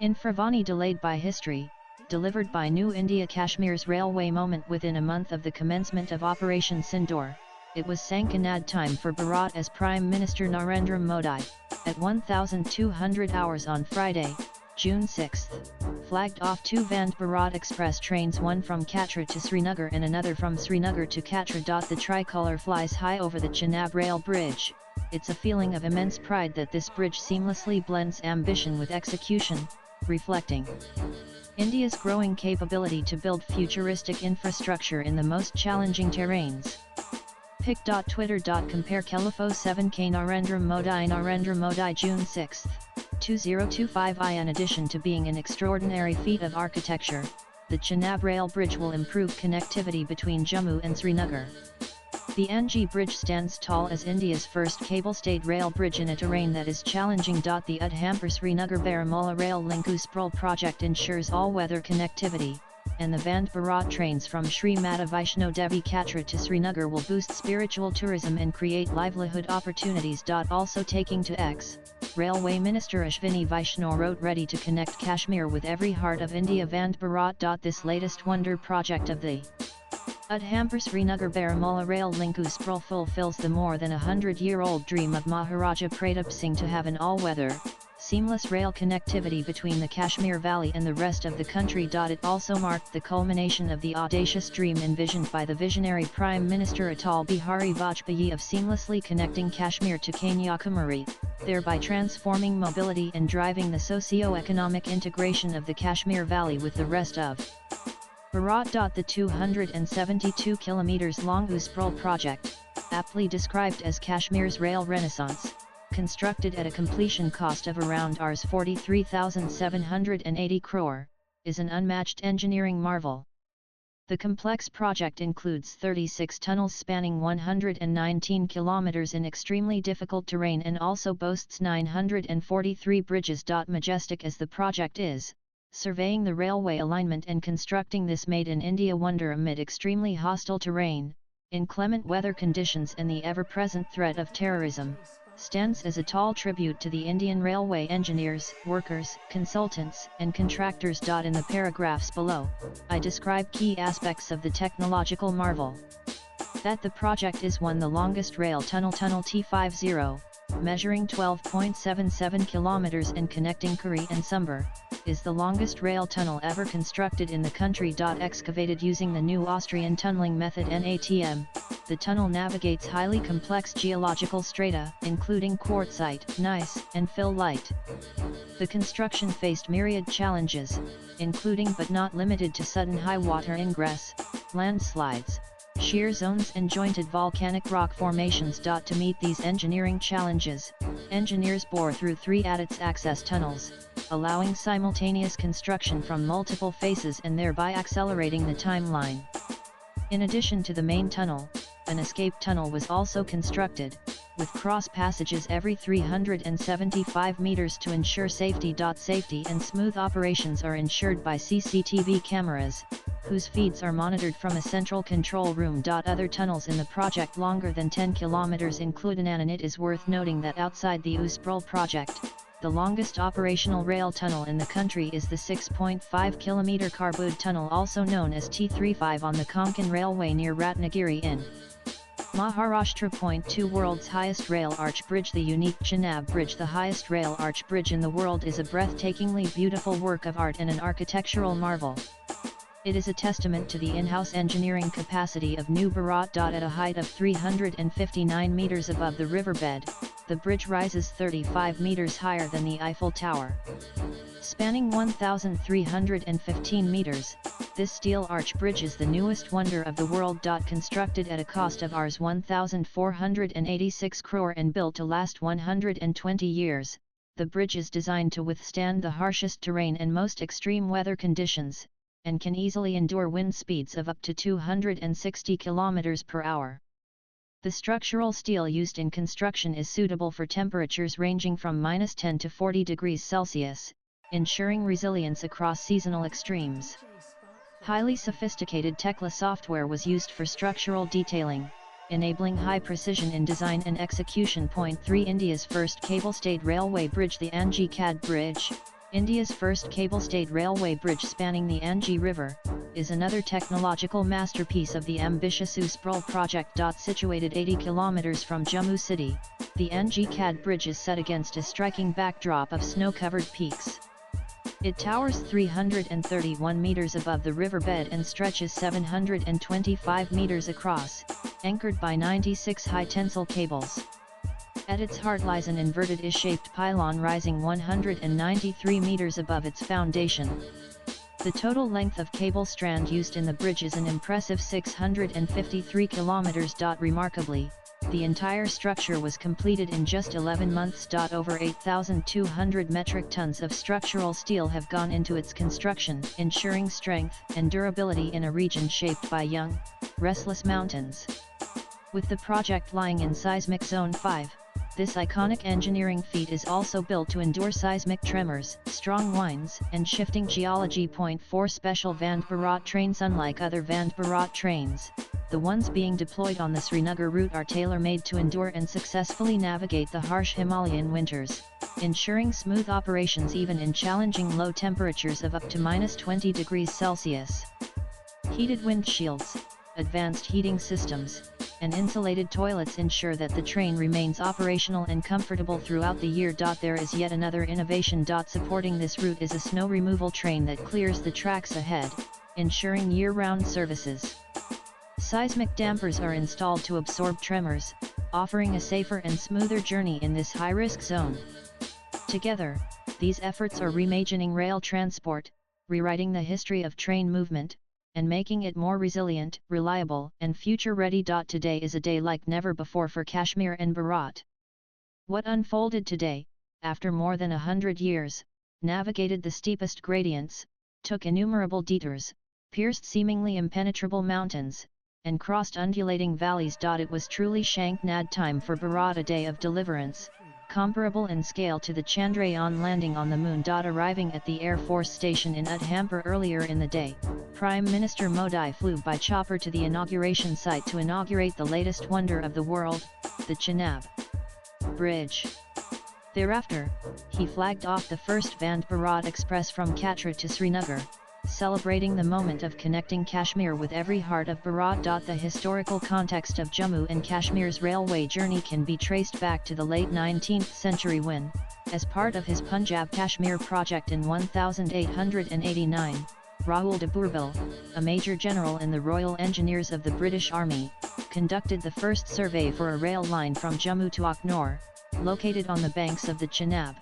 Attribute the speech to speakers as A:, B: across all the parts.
A: Infra Vaani delayed by history, delivered by New India Kashmirs railway moment within a month of the commencement of Operation Sindoor. It was Sankanad time for Bharat as Prime Minister Narendra Modi, at 1200 hours on Friday, June 6, flagged off two Vande Bharat Express trains, one from Katra to Srinagar and another from Srinagar to Katra. The tricolour flies high over the Chenab rail bridge. It's a feeling of immense pride that this bridge seamlessly blends ambition with execution, reflecting India's growing capability to build futuristic infrastructure in the most challenging terrains. Pic.twitter.compare Kelifo 7K Narendra Modi June 6, 2025. In addition to being an extraordinary feat of architecture, the Chenab rail bridge will improve connectivity between Jammu and Srinagar. The NG bridge stands tall as India's first cable-stayed rail bridge in a terrain that is challenging. The Udhampur-Srinagar Baramulla rail link Usprol project ensures all-weather connectivity, and the Vande Bharat trains from Sri Mata Vaishno Devi Katra to Srinagar will boost spiritual tourism and create livelihood opportunities. Also taking to X, Railway Minister Ashwini Vaishnaw wrote, "Ready to connect Kashmir with every heart of India Vande Bharat." This latest wonder project of the Udhampur-Srinagar Baramulla rail link Usprol fulfills the more than 100-year-old dream of Maharaja Pratap Singh to have an all-weather, seamless rail connectivity between the Kashmir Valley and the rest of the country. It also marked the culmination of the audacious dream envisioned by the visionary Prime Minister Atal Bihari Vajpayee of seamlessly connecting Kashmir to Kanyakumari, thereby transforming mobility and driving the socio-economic integration of the Kashmir Valley with the rest of Bharat. The 272 km long Usprol project, aptly described as Kashmir's rail renaissance, constructed at a completion cost of around Rs 43,780 crore, is an unmatched engineering marvel. The complex project includes 36 tunnels spanning 119 km in extremely difficult terrain and also boasts 943 bridges. Majestic as the project is, surveying the railway alignment and constructing this made-in-India wonder amid extremely hostile terrain, inclement weather conditions and the ever-present threat of terrorism, stands as a tall tribute to the Indian railway engineers, workers, consultants, and contractors. In the paragraphs below, I describe key aspects of the technological marvel. That the project is the longest rail tunnel T50, measuring 12.77 km and connecting Kuri and Sumber, is the longest rail tunnel ever constructed in the country. Excavated using the new Austrian tunneling method NATM, the tunnel navigates highly complex geological strata, including quartzite, gneiss, and philite. The construction faced myriad challenges, including but not limited to sudden high water ingress, landslides, shear zones and jointed volcanic rock formations. To meet these engineering challenges, engineers bore through 3 ADITS access tunnels, allowing simultaneous construction from multiple faces and thereby accelerating the timeline. In addition to the main tunnel, an escape tunnel was also constructed, with cross passages every 375 meters to ensure safety. Safety and smooth operations are ensured by CCTV cameras, whose feeds are monitored from a central control room. Other tunnels in the project longer than 10 km include and it is worth noting that outside the Usprol project, the longest operational rail tunnel in the country is the 6.5 km Karbud tunnel, also known as T35, on the Konkan Railway near Ratnagiri in Maharashtra. 2 World's highest rail arch bridge. The unique Chenab Bridge, the highest rail arch bridge in the world, is a breathtakingly beautiful work of art and an architectural marvel. It is a testament to the in-house engineering capacity of New Bharat. At a height of 359 meters above the riverbed, the bridge rises 35 meters higher than the Eiffel Tower. Spanning 1,315 meters, this steel arch bridge is the newest wonder of the world. Constructed at a cost of Rs 1,486 crore and built to last 120 years, the bridge is designed to withstand the harshest terrain and most extreme weather conditions, and can easily endure wind speeds of up to 260 km per hour. The structural steel used in construction is suitable for temperatures ranging from -10 to 40 degrees Celsius, ensuring resilience across seasonal extremes. Highly sophisticated Tekla software was used for structural detailing, enabling high precision in design and execution. 3 India's first cable-stayed railway bridge. The Anji Cad Bridge, India's first cable-stayed railway bridge spanning the Anji River, is another technological masterpiece of the ambitious USPRL project. Situated 80 km from Jammu city, the Anji Cad Bridge is set against a striking backdrop of snow-covered peaks. It towers 331 meters above the riverbed and stretches 725 meters across, anchored by 96 high-tensile cables. At its heart lies an inverted I-shaped pylon rising 193 meters above its foundation. The total length of cable strand used in the bridge is an impressive 653 kilometers. Remarkably, the entire structure was completed in just 11 months. Over 8,200 metric tons of structural steel have gone into its construction, ensuring strength and durability in a region shaped by young, restless mountains. With the project lying in seismic zone 5, this iconic engineering feat is also built to endure seismic tremors, strong winds, and shifting geology. Point 4 Special Vande Bharat trains. Unlike other Vande Bharat trains, the ones being deployed on the Srinagar route are tailor-made to endure and successfully navigate the harsh Himalayan winters, ensuring smooth operations even in challenging low temperatures of up to -20 degrees Celsius. Heated windshields, advanced heating systems, and insulated toilets ensure that the train remains operational and comfortable throughout the year. There is yet another innovation. Supporting this route is a snow removal train that clears the tracks ahead, ensuring year-round services. Seismic dampers are installed to absorb tremors, offering a safer and smoother journey in this high-risk zone. Together, these efforts are reimagining rail transport, rewriting the history of train movement, and making it more resilient, reliable, and future-ready. Today is a day like never before for Kashmir and Bharat. What unfolded today, after more than 100 years, navigated the steepest gradients, took innumerable detours, pierced seemingly impenetrable mountains, and crossed undulating valleys. It was truly Shankhnad time for Bharat, a day of deliverance, comparable in scale to the Chandrayaan landing on the moon. Arriving at the Air Force Station in Udhampur earlier in the day, Prime Minister Modi flew by chopper to the inauguration site to inaugurate the latest wonder of the world, the Chenab Bridge. Thereafter, he flagged off the first Vande Bharat Express from Katra to Srinagar, celebrating the moment of connecting Kashmir with every heart of Bharat. The historical context of Jammu and Kashmir's railway journey can be traced back to the late 19th century when, as part of his Punjab Kashmir project in 1889, Raoul de Bourville, a major general in the Royal Engineers of the British Army, conducted the first survey for a rail line from Jammu to Akhnor, located on the banks of the Chenab.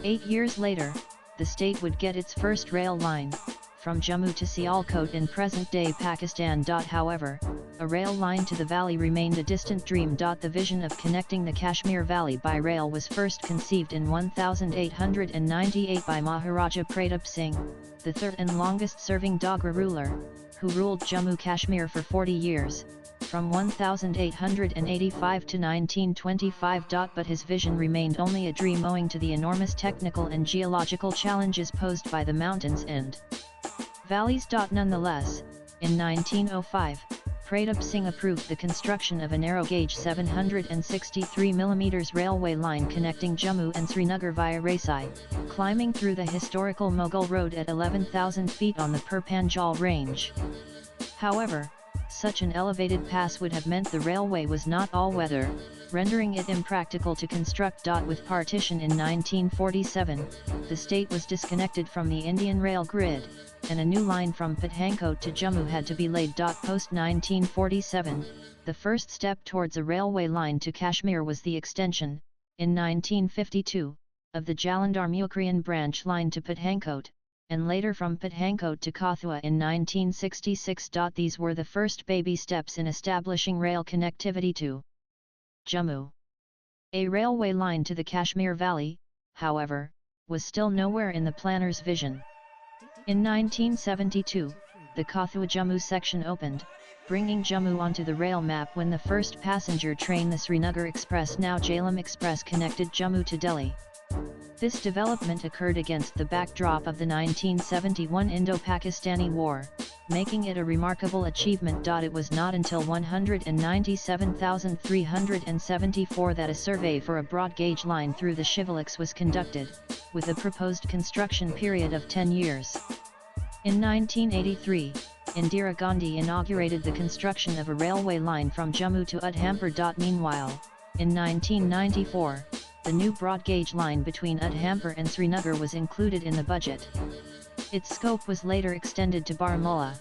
A: 8 years later, the state would get its first rail line, from Jammu to Sialkot in present-day Pakistan. However, a rail line to the valley remained a distant dream. The vision of connecting the Kashmir Valley by rail was first conceived in 1898 by Maharaja Pratap Singh, the third and longest-serving Dogra ruler, who ruled Jammu Kashmir for 40 years, from 1885 to 1925. But his vision remained only a dream owing to the enormous technical and geological challenges posed by the mountains and valleys. Nonetheless, in 1905, Pratap Singh approved the construction of a narrow-gauge 763 mm railway line connecting Jammu and Srinagar via Raisai, climbing through the historical Mughal Road at 11,000 feet on the Purpanjal range. However, such an elevated pass would have meant the railway was not all-weather, rendering it impractical to construct. With partition in 1947, the state was disconnected from the Indian rail grid, and a new line from Pathankot to Jammu had to be laid. Post 1947, the first step towards a railway line to Kashmir was the extension, in 1952, of the Jalandhar-Mukrian branch line to Pathankot, and later from Pathankot to Kathua in 1966. These were the first baby steps in establishing rail connectivity to Jammu. A railway line to the Kashmir Valley, however, was still nowhere in the planner's vision. In 1972, the Kathua-Jammu section opened, bringing Jammu onto the rail map when the first passenger train, the Srinagar Express, now Jhelum Express, connected Jammu to Delhi. This development occurred against the backdrop of the 1971 Indo-Pakistani War, making it a remarkable achievement. It was not until 197,374 that a survey for a broad gauge line through the Shivaliks was conducted, with a proposed construction period of 10 years. In 1983, Indira Gandhi inaugurated the construction of a railway line from Jammu to Udhampur. Meanwhile, in 1994, the new broad gauge line between Udhampur and Srinagar was included in the budget. Its scope was later extended to Baramulla.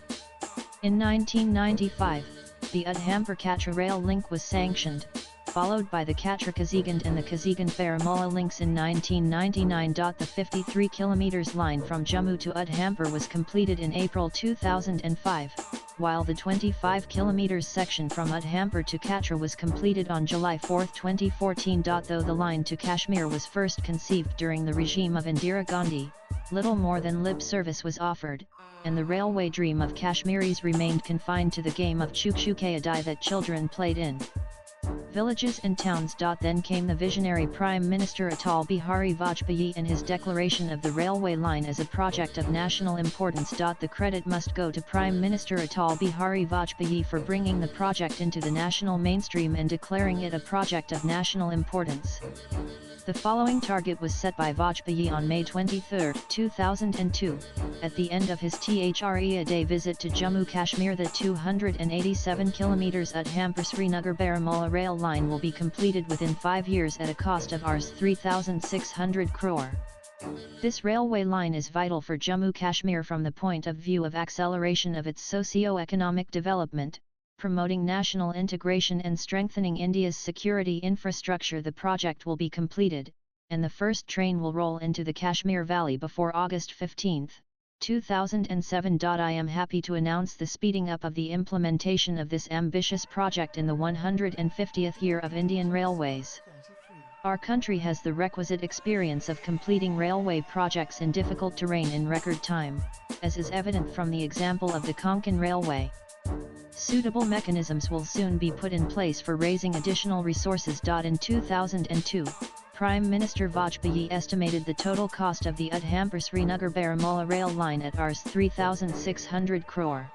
A: In 1995, the Udhampur-Katra rail link was sanctioned, followed by the Katra-Kazigand and the Kazigand-Baramulla links in 1999. The 53 km line from Jammu to Udhampur was completed in April 2005, while the 25 km section from Udhampur to Katra was completed on July 4, 2014. Though the line to Kashmir was first conceived during the regime of Indira Gandhi, little more than lip service was offered, and the railway dream of Kashmiris remained confined to the game of chuk-chuk-a-dai that children played in villages and towns. Then came the visionary Prime Minister Atal Bihari Vajpayee and his declaration of the railway line as a project of national importance. The credit must go to Prime Minister Atal Bihari Vajpayee for bringing the project into the national mainstream and declaring it a project of national importance. The following target was set by Vajpayee on May 23, 2002, at the end of his THREA day visit to Jammu Kashmir. The 287 km Udhampur-Srinagar-Baramulla rail line will be completed within 5 years at a cost of Rs 3,600 crore. This railway line is vital for Jammu Kashmir from the point of view of acceleration of its socio-economic development, promoting national integration and strengthening India's security infrastructure. The project will be completed, and the first train will roll into the Kashmir Valley before August 15, 2007. I am happy to announce the speeding up of the implementation of this ambitious project in the 150th year of Indian Railways. Our country has the requisite experience of completing railway projects in difficult terrain in record time, as is evident from the example of the Konkan Railway. Suitable mechanisms will soon be put in place for raising additional resources. In 2002, Prime Minister Vajpayee estimated the total cost of the Udhampur-Srinagar-Baramulla rail line at Rs 3,600 crore.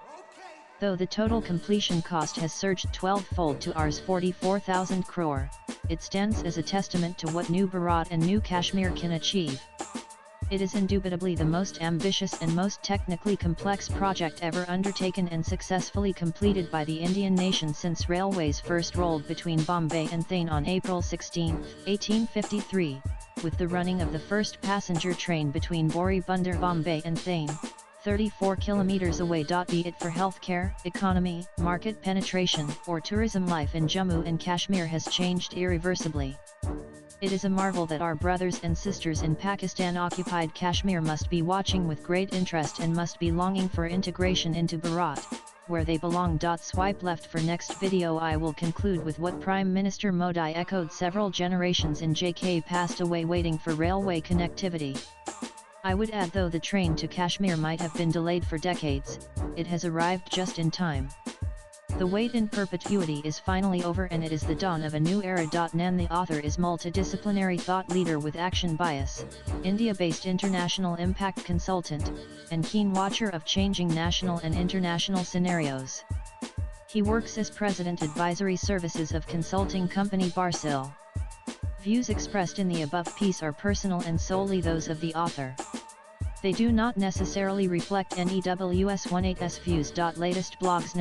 A: Though the total completion cost has surged 12-fold to Rs 44,000 crore, it stands as a testament to what New Bharat and New Kashmir can achieve. It is indubitably the most ambitious and most technically complex project ever undertaken and successfully completed by the Indian nation since railways first rolled between Bombay and Thane on April 16, 1853, with the running of the first passenger train between Bori Bunder, Bombay and Thane, 34 kilometers away. Be it for healthcare, economy, market penetration, or tourism, life in Jammu and Kashmir has changed irreversibly. It is a marvel that our brothers and sisters in Pakistan-occupied Kashmir must be watching with great interest and must be longing for integration into Bharat, where they belong. Swipe left for next video. I will conclude with what Prime Minister Modi echoed several generations in JK passed away waiting for railway connectivity. I would add, though the train to Kashmir might have been delayed for decades, it has arrived just in time. The wait in perpetuity is finally over and it is the dawn of a new era. Nan, the author, is multidisciplinary thought leader with action bias, India-based international impact consultant, and keen watcher of changing national and international scenarios. He works as President Advisory Services of consulting company Barsil. Views expressed in the above piece are personal and solely those of the author. They do not necessarily reflect NEWS18's views. Latest blogs.